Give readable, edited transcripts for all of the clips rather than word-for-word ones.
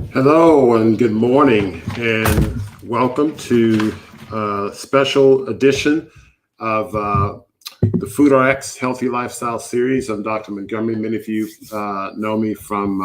Hello and good morning, and welcome to a special edition of the Food Rx Healthy Lifestyle Series. I'm Dr. Montgomery. Many of you know me from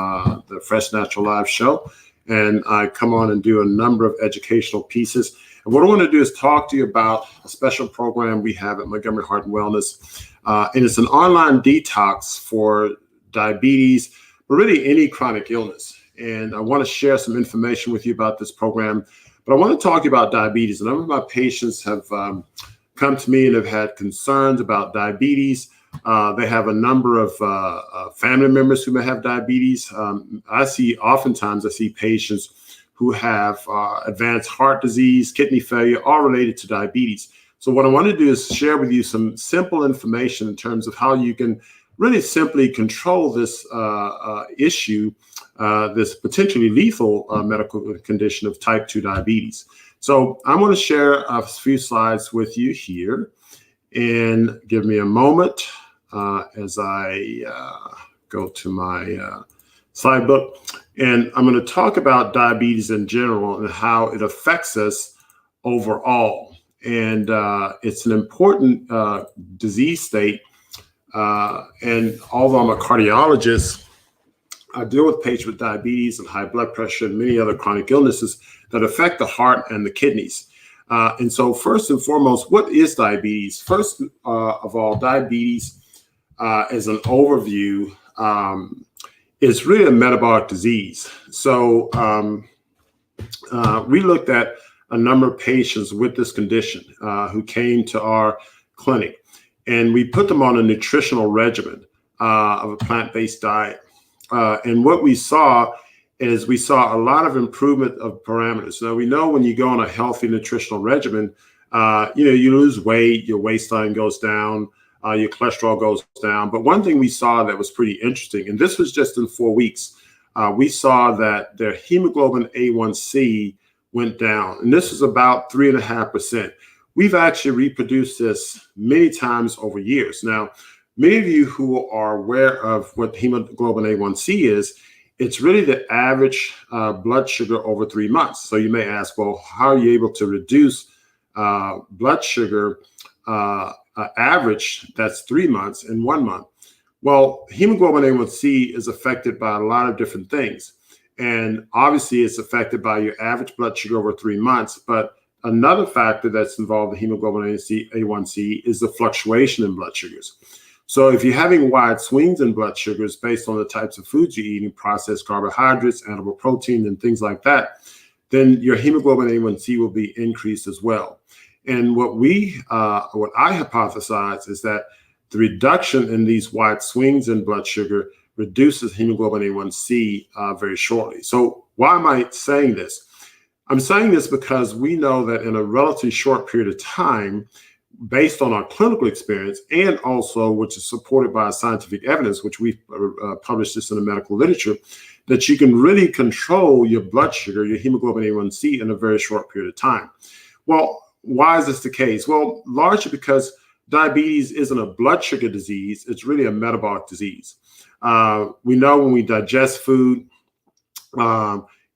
the Fresh Natural Live show, and I come on and do a number of educational pieces. And what I want to do is talk to you about a special program we have at Montgomery Heart and Wellness, and it's an online detox for diabetes, but really any chronic illness. And I want to share some information with you about this program, but I want to talk about diabetes. A number of my patients have come to me and have had concerns about diabetes. They have a number of family members who may have diabetes. Oftentimes I see patients who have advanced heart disease, kidney failure, all related to diabetes. So what I want to do is share with you some simple information in terms of how you can really simply control this issue, this potentially lethal medical condition of type 2 diabetes. So I'm going to share a few slides with you here, and give me a moment as I go to my slide book. And I'm going to talk about diabetes in general and how it affects us overall. And it's an important disease state. And although I'm a cardiologist, I deal with patients with diabetes and high blood pressure and many other chronic illnesses that affect the heart and the kidneys. And so first and foremost, what is diabetes? First of all, diabetes as an overview is really a metabolic disease. So we looked at a number of patients with this condition who came to our clinic. And we put them on a nutritional regimen of a plant-based diet. And what we saw is we saw a lot of improvement of parameters. Now, we know when you go on a healthy nutritional regimen, you lose weight, your waistline goes down, your cholesterol goes down. But one thing we saw that was pretty interesting, and this was just in 4 weeks, we saw that their hemoglobin A1C went down. And this was about 3.5%. We've actually reproduced this many times over years. Now, many of you who are aware of what hemoglobin A1C is, it's really the average blood sugar over 3 months. So you may ask, well, how are you able to reduce blood sugar average that's 3 months in 1 month? Well, hemoglobin A1C is affected by a lot of different things. And obviously it's affected by your average blood sugar over 3 months, but another factor that's involved in hemoglobin A1C is the fluctuation in blood sugars. So if you're having wide swings in blood sugars based on the types of foods you're eating, processed carbohydrates, animal protein, and things like that, then your hemoglobin A1C will be increased as well. And what I hypothesize is that the reduction in these wide swings in blood sugar reduces hemoglobin A1C very shortly. So why am I saying this? I'm saying this because we know that in a relatively short period of time, based on our clinical experience, and also which is supported by scientific evidence, which we've published this in the medical literature, that you can really control your blood sugar, your hemoglobin A1C, in a very short period of time. Well, why is this the case? Well, largely because diabetes isn't a blood sugar disease, it's really a metabolic disease. We know when we digest food,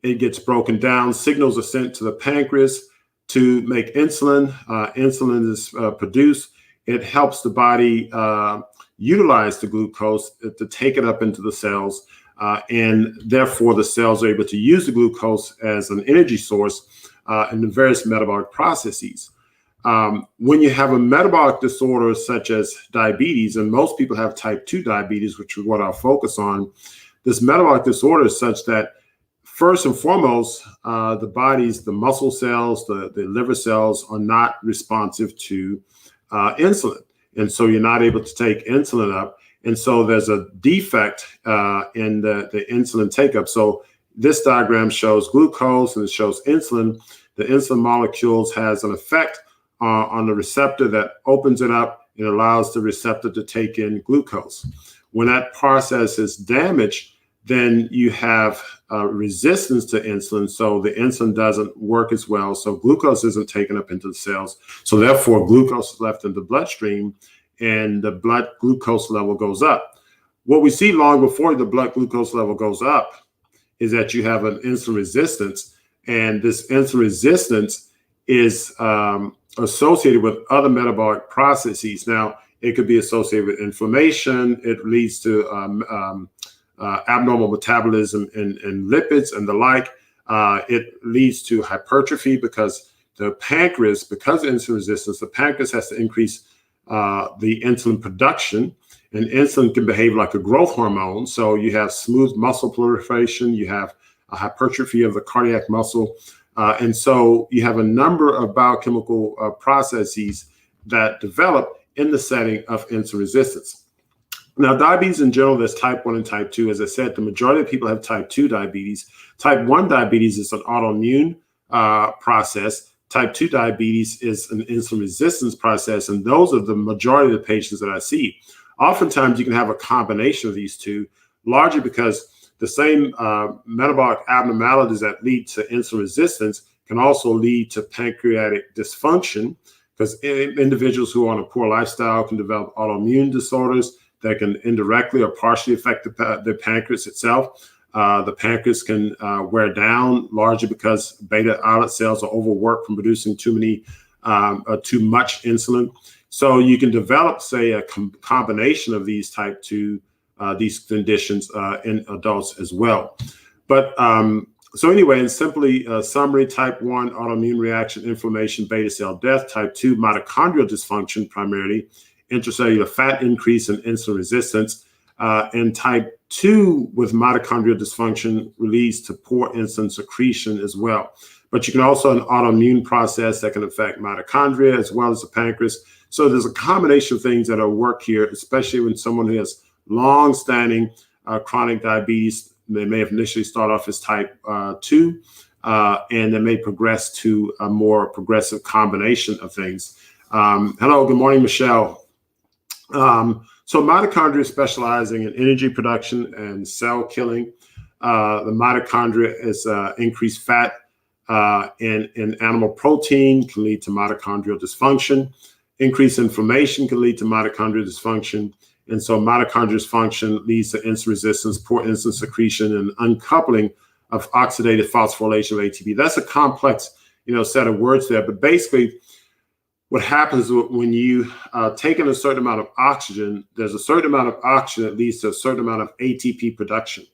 it gets broken down. Signals are sent to the pancreas to make insulin. Insulin is produced. It helps the body utilize the glucose to take it up into the cells. And therefore, the cells are able to use the glucose as an energy source in the various metabolic processes. When you have a metabolic disorder such as diabetes, and most people have type 2 diabetes, which is what I'll focus on, this metabolic disorder is such that first and foremost, the muscle cells, the liver cells are not responsive to insulin. And so you're not able to take insulin up. And so there's a defect in the insulin take-up. So this diagram shows glucose and it shows insulin. The insulin molecules has an effect on the receptor that opens it up and allows the receptor to take in glucose. When that process is damaged, then you have resistance to insulin. So the insulin doesn't work as well. So glucose isn't taken up into the cells. So therefore, glucose is left in the bloodstream and the blood glucose level goes up. What we see long before the blood glucose level goes up is that you have an insulin resistance, and this insulin resistance is associated with other metabolic processes. Now, it could be associated with inflammation. It leads to abnormal metabolism in lipids and the like. It leads to hypertrophy because the pancreas, because of insulin resistance, the pancreas has to increase the insulin production, and insulin can behave like a growth hormone. So you have smooth muscle proliferation, you have a hypertrophy of the cardiac muscle, and so you have a number of biochemical processes that develop in the setting of insulin resistance. Now, diabetes in general, there's type 1 and type 2. As I said, the majority of people have type 2 diabetes. Type 1 diabetes is an autoimmune process. Type 2 diabetes is an insulin resistance process, and those are the majority of the patients that I see. Oftentimes, you can have a combination of these two, largely because the same metabolic abnormalities that lead to insulin resistance can also lead to pancreatic dysfunction, because individuals who are on a poor lifestyle can develop autoimmune disorders that can indirectly or partially affect the pancreas itself. The pancreas can wear down, largely because beta islet cells are overworked from producing too much insulin. So you can develop, say, a combination of these type 2, these conditions in adults as well. But so anyway, in simply summary, type 1, autoimmune reaction, inflammation, beta cell death. Type 2, mitochondrial dysfunction, primarily intracellular fat increase and insulin resistance. And type 2 with mitochondrial dysfunction leads to poor insulin secretion as well. But you can also have an autoimmune process that can affect mitochondria as well as the pancreas. So there's a combination of things that are work here, especially when someone who has long-standing chronic diabetes. They may have initially start off as type 2, and they may progress to a more progressive combination of things. Hello, good morning, Michelle. So mitochondria specializing in energy production and cell killing. The mitochondria is increased fat in animal protein can lead to mitochondrial dysfunction. Increased inflammation can lead to mitochondrial dysfunction. And so mitochondrial dysfunction leads to insulin resistance, poor insulin secretion, and uncoupling of oxidative phosphorylation of ATP. That's a complex, set of words there. But basically, what happens when you take in a certain amount of oxygen, there's a certain amount of oxygen that leads to a certain amount of ATP production.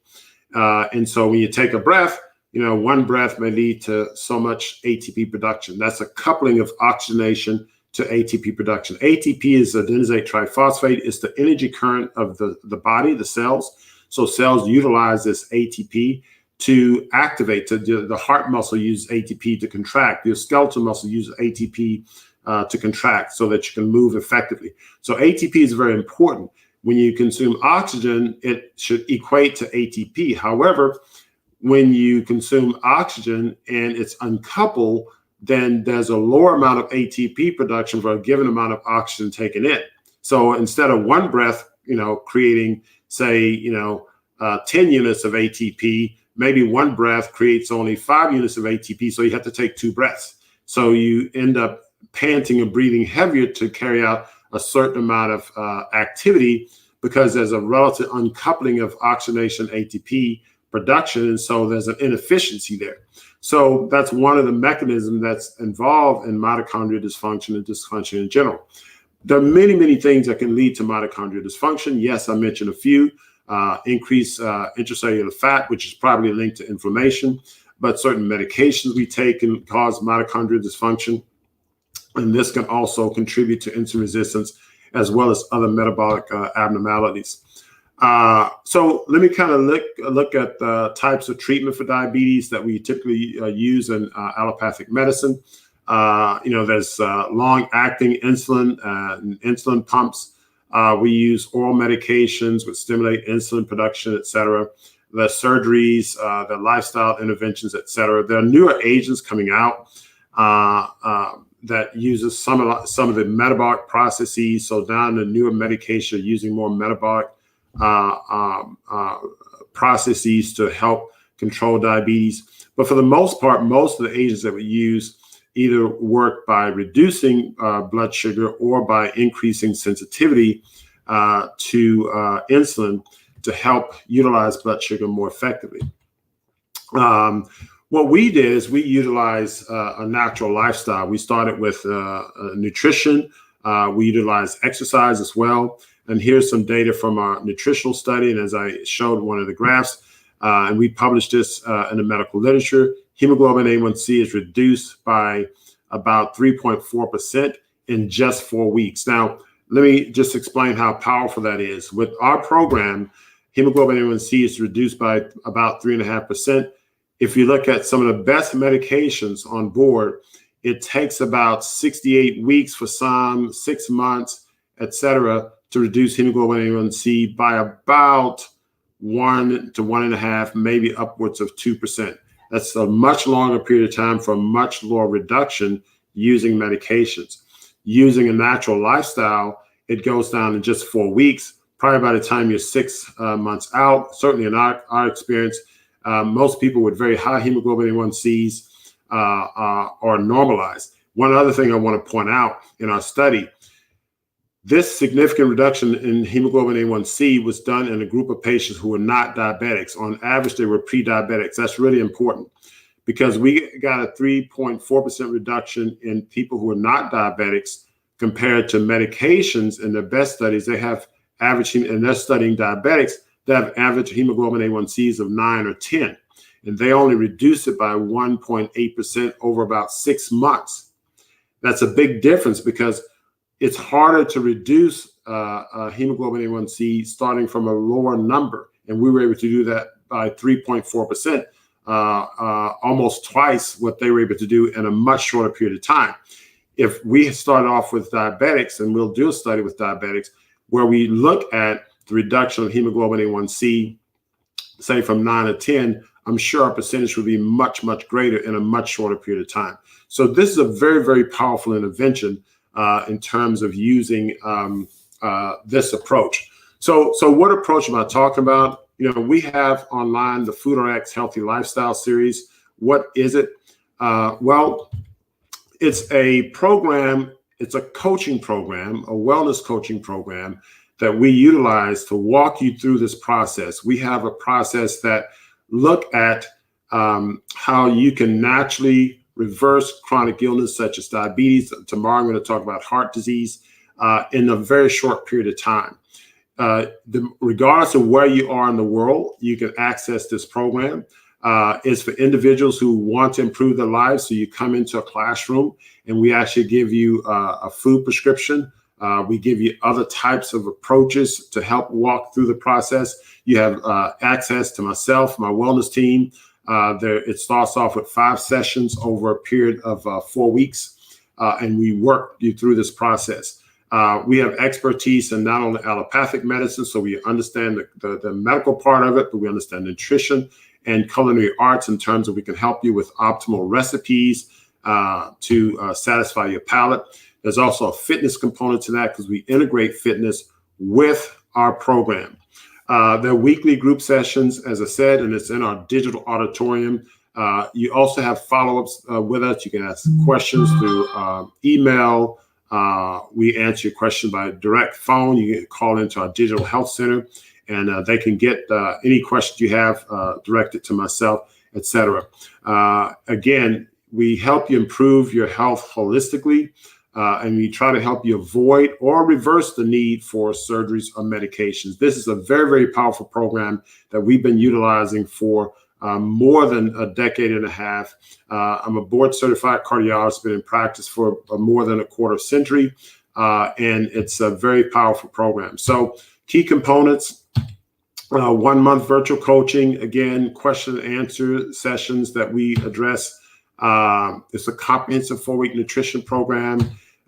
And so when you take a breath, one breath may lead to so much ATP production. That's a coupling of oxygenation to ATP production. ATP is adenosate triphosphate. It's the energy current of the body, the cells. So cells utilize this ATP to activate. The heart muscle uses ATP to contract. Your skeletal muscle uses ATP to contract so that you can move effectively. So ATP is very important. When you consume oxygen, it should equate to ATP. However, when you consume oxygen and it's uncoupled, then there's a lower amount of ATP production for a given amount of oxygen taken in. So instead of one breath, creating, say, 10 units of ATP, maybe one breath creates only 5 units of ATP. So you have to take 2 breaths. So you end up panting and breathing heavier to carry out a certain amount of activity because there's a relative uncoupling of oxygenation ATP production. And so there's an inefficiency there. So that's one of the mechanisms that's involved in mitochondrial dysfunction and dysfunction in general. There are many, many things that can lead to mitochondrial dysfunction. Yes, I mentioned a few. Increased intracellular fat, which is probably linked to inflammation, but certain medications we take can cause mitochondrial dysfunction. And this can also contribute to insulin resistance as well as other metabolic abnormalities. So let me kind of look at the types of treatment for diabetes that we typically use in allopathic medicine. There's long-acting insulin and insulin pumps. We use oral medications which stimulate insulin production, et cetera. The surgeries, the lifestyle interventions, et cetera. There are newer agents coming out that uses some of the metabolic processes. So down the newer medication are using more metabolic processes to help control diabetes. But for the most part, most of the agents that we use either work by reducing blood sugar or by increasing sensitivity to insulin to help utilize blood sugar more effectively. What we did is we utilized a natural lifestyle. We started with nutrition. We utilized exercise as well. And here's some data from our nutritional study. And as I showed one of the graphs, and we published this in the medical literature, hemoglobin A1C is reduced by about 3.4% in just 4 weeks. Now, let me just explain how powerful that is. With our program, hemoglobin A1C is reduced by about 3.5%. If you look at some of the best medications on board, it takes about 68 weeks for some, 6 months, et cetera, to reduce hemoglobin A1C by about 1 to 1.5, maybe upwards of 2%. That's a much longer period of time for a much lower reduction using medications. Using a natural lifestyle, it goes down in just 4 weeks. Probably by the time you're 6 months out, certainly in our experience, most people with very high hemoglobin A1Cs are normalized. One other thing I want to point out in our study, this significant reduction in hemoglobin A1C was done in a group of patients who were not diabetics. On average, they were pre-diabetics. That's really important because we got a 3.4% reduction in people who are not diabetics compared to medications. In their best studies, they have average, and they're studying diabetics, they have average hemoglobin A1Cs of 9 or 10, and they only reduce it by 1.8% over about 6 months. That's a big difference because it's harder to reduce hemoglobin A1C starting from a lower number. And we were able to do that by 3.4%, almost twice what they were able to do in a much shorter period of time. If we start off with diabetics, and we'll do a study with diabetics, where we look at the reduction of hemoglobin A1C, say from 9 to 10, I'm sure our percentage would be much, much greater in a much shorter period of time. So this is a very, very powerful intervention in terms of using this approach. So what approach am I talking about? You know, we have online the Food Rx Healthy Lifestyle series. What is it? Well, it's a program, it's a coaching program, a wellness coaching program that we utilize to walk you through this process. We have a process that look at how you can naturally reverse chronic illness such as diabetes. Tomorrow I'm going to talk about heart disease in a very short period of time. Regardless of where you are in the world, you can access this program. It's for individuals who want to improve their lives. So you come into a classroom and we actually give you a food prescription. We give you other types of approaches to help walk through the process. You have access to myself, my wellness team. It starts off with 5 sessions over a period of 4 weeks, and we work you through this process. We have expertise in not only allopathic medicine, so we understand the medical part of it, but we understand nutrition and culinary arts in terms of we can help you with optimal recipes to satisfy your palate. There's also a fitness component to that because we integrate fitness with our program. There are weekly group sessions, as I said, and it's in our digital auditorium. You also have follow-ups with us. You can ask questions through email. We answer your question by direct phone. You can call into our digital health center, and they can get any questions you have directed to myself, etc. Again, we help you improve your health holistically. And we try to help you avoid or reverse the need for surgeries or medications. This is a very, very powerful program that we've been utilizing for more than a decade and a half. I'm a board certified cardiologist, been in practice for more than a quarter century, and it's a very powerful program. So key components, 1 month virtual coaching, again, question and answer sessions that we address. It's a comprehensive 4-week nutrition program.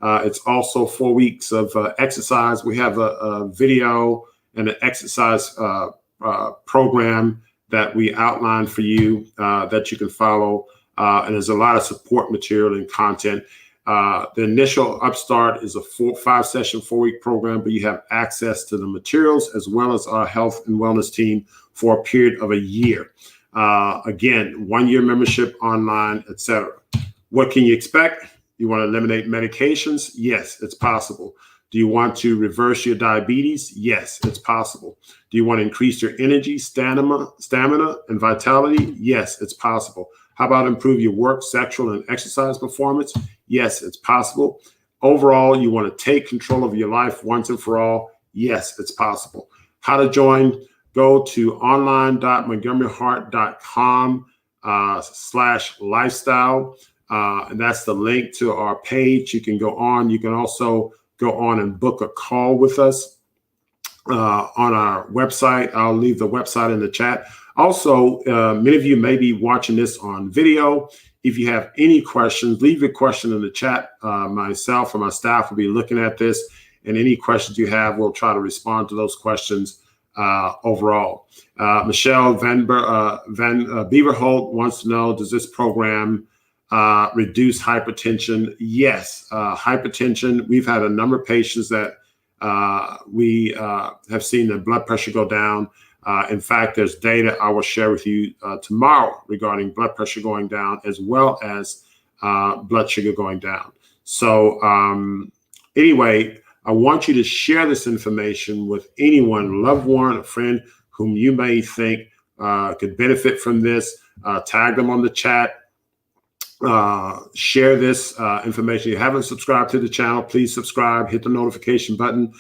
It's also 4 weeks of exercise. We have a video and an exercise program that we outline for you that you can follow. And there's a lot of support material and content. The initial upstart is a 5-session, 4-week program, but you have access to the materials as well as our health and wellness team for a period of a year. Again, 1-year membership online, etc. What can you expect? You want to eliminate medications? Yes, it's possible. Do you want to reverse your diabetes? Yes, it's possible. Do you want to increase your energy, stamina, and vitality? Yes, it's possible. How about improve your work, sexual, and exercise performance? Yes, it's possible. Overall, you want to take control of your life once and for all? Yes, it's possible. How to join? Go to online.montgomeryhart.com/lifestyle. And that's the link to our page. You can go on. You can also go on and book a call with us on our website. I'll leave the website in the chat. Also, many of you may be watching this on video. If you have any questions, leave your question in the chat. Myself or my staff will be looking at this, and any questions you have, we'll try to respond to those questions overall. Michelle Van Beaverholt wants to know, does this program reduce hypertension? Yes, hypertension. We've had a number of patients that we have seen their blood pressure go down. In fact, there's data I will share with you tomorrow regarding blood pressure going down as well as blood sugar going down. So anyway, I want you to share this information with anyone, loved one, a friend whom you may think could benefit from this. Tag them on the chat. Share this information. If you haven't subscribed to the channel, please subscribe, hit the notification button,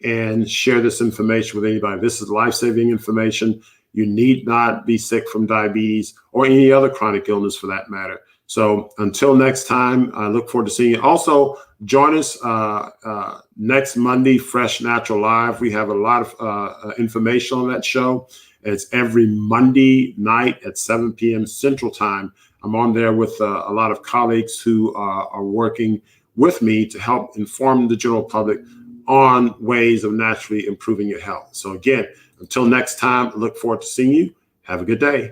and share this information with anybody. This is life-saving information. You need not be sick from diabetes or any other chronic illness for that matter. So until next time, I look forward to seeing you. Also, join us next Monday, Fresh Natural Live. We have a lot of information on that show. It's every Monday night at 7 p.m. Central Time. I'm on there with a lot of colleagues who are working with me to help inform the general public on ways of naturally improving your health. So again, until next time, I look forward to seeing you. Have a good day.